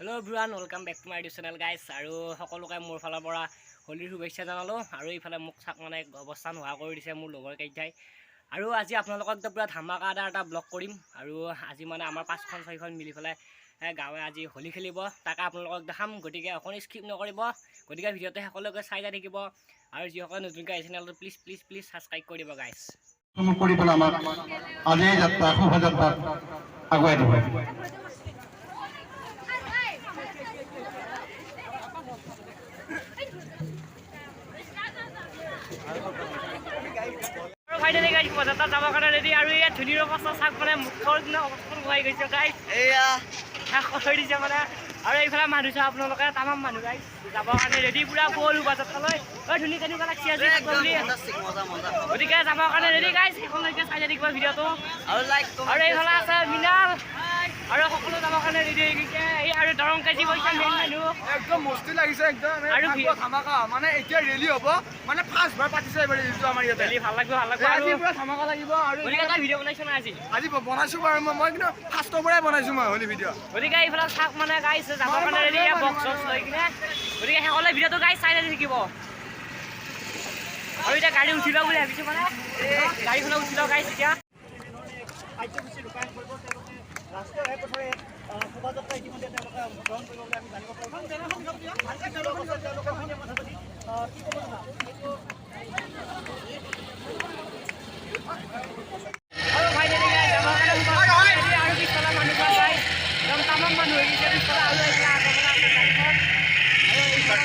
Hello everyone, welcome back to my YouTube channel guys. আৰু সকলোকে মোৰ ফালৰ পৰা হোলীৰ শুভেচ্ছা জনালো আৰু এইফালে মোক চাক মানে অৱস্থান হোৱা কৰি দিছে মোৰ লগৰ কেইটাই। আৰু আজি আপোনালোকক একদম পুৰা ধামাকাদাৰ এটা ব্লগ কৰিম আৰু আজি মানে আমাৰ 5খন 6খন মিলি পেলাই গাঁৱে আজি হোলী খেলিব, তাকে আপোনালোকক দেখাম। গতিকে অকণি স্কিপ নকৰিব, গতিকে ভিডিঅ'টো সকলোকে চাই যাই থাকিব আৰু যিসকলে নতুনকৈ আহিছে চেনেলটো প্লিজ সাবস্ক্ৰাইব কৰি দিব গাইজ। কৰি পেলাই আমাক আজি যাত্ৰা শোভাযাত্ৰা আগুৱাই দিব। ফাইনালি গাইজ পঁচাত্তৰ যাবৰ কাৰণে ৰেডি আৰু ইয়াত ধুনীৰ অৱস্থা চাক মানে মুখৰ দিনা অৱস্থান হোৱাই গৈছে গাইজ। এয়া শেষ কৰি দিছে মানে আৰু এইফালে মানুহ চাই আপোনালোকে তামাম মানুহ গাইজ যাবৰ কাৰণে ৰেডি পুৰা বল বাজাৰলৈ ধুনীয়া কেনেকুৱা লাগছে আজি গতিকে যাবৰ কাৰণে ৰেডি গাইজ। সেইখনলৈকে চাই থাকিব ভিডিঅ'টো আৰু এইফালে আছে মিনাল আৰু সকলো যাবৰ কাৰণে ৰেডি হৈ গৈছে। এই আৰু দৰং কেজি বৈছে মেইন মানুহ একদম মস্তি লাগিছে একদম আৰু ধামাকা মানে এতিয়া ৰেলি হ'ব মানে ফাৰ্ষ্ট বাৰ পাতিছে এবাৰ ৰেলিটো আমাৰ ইয়াতে ভাল লাগিব আজি পুৰা ধামাকা লাগিব। আৰু গতিকে এটা ভিডিঅ' বনাইছে না আজি বনাইছো বাৰু মই কিন্তু ফাৰ্ষ্টৰ পৰাই বনাইছো মই হোলী ভিডিঅ'। গতিকে এইফালে চাক মানে গাইজ যাবৰ কাৰণে ৰেডি বক্স চক্স লৈ কিনে গতিকে সকলোৱে ভিডিঅ'টো গাইজ চাই থাকিব। আৰু এতিয়া গাড়ী উঠি লওঁ বুলি ভাবিছোঁ মানে গাড়ীখনত উঠি লওঁ গাইজ। এতিয়া কাৰ্যসূচী ৰূপায়ণ কৰিব তেওঁলোকে ৰাষ্ট্ৰীয় ঘাইপথেৰে শোভাযাত্ৰা ইতিমধ্যে তেওঁলোকে অংশগ্ৰহণ কৰিব বুলি আমি জানিব আৰু ফাইনেলি যাবৰ কাৰণে আৰু পিছফালে মানুহ যায় একদম তামাম মানুহ হৈ গৈছে পিছফালে আৰু এইফালে আগৰফালে আছে গাড়ীখন আৰু এইফালে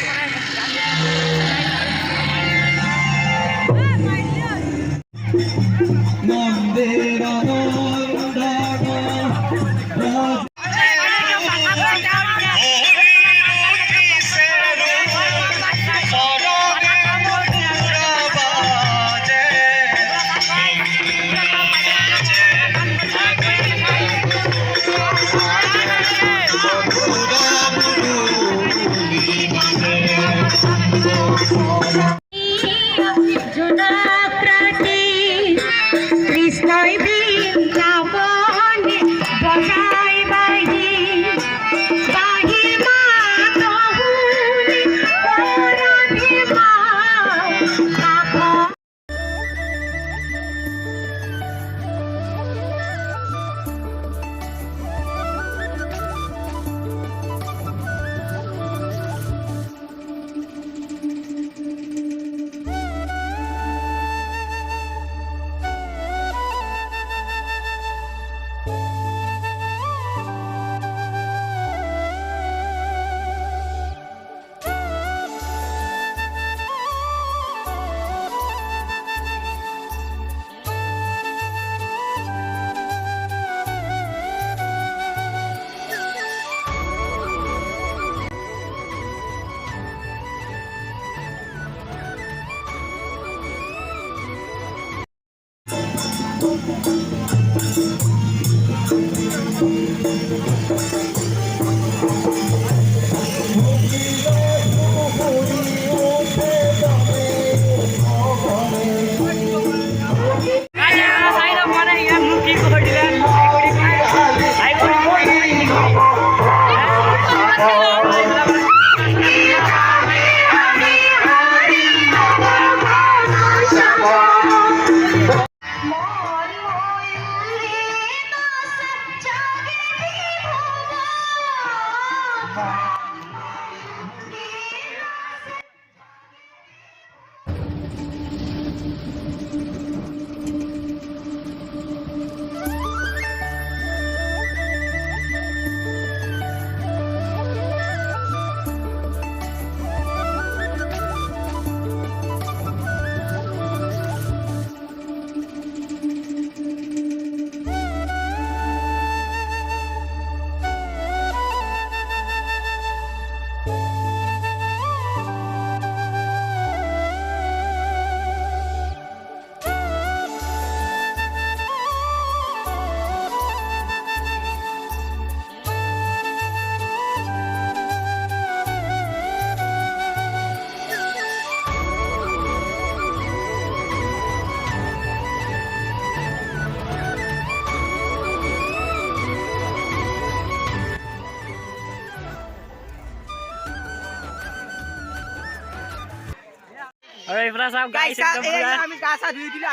আৰু এইফালে চাওক গাইছ একদম পুৰা আমি গা চা ধুই দিলে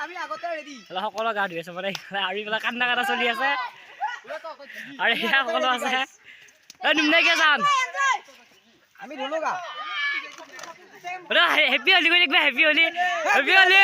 আমি আগতে ৰেডি সকলো গা ধুই আছে মানে আৰু এইফালে কান্দা কাটা চলি আছে আৰু এয়া সকলো আছে নুমনে কিয় যাম আমি ধুলো গা হেপী হলি কৰি দেখিবা হেপী হলি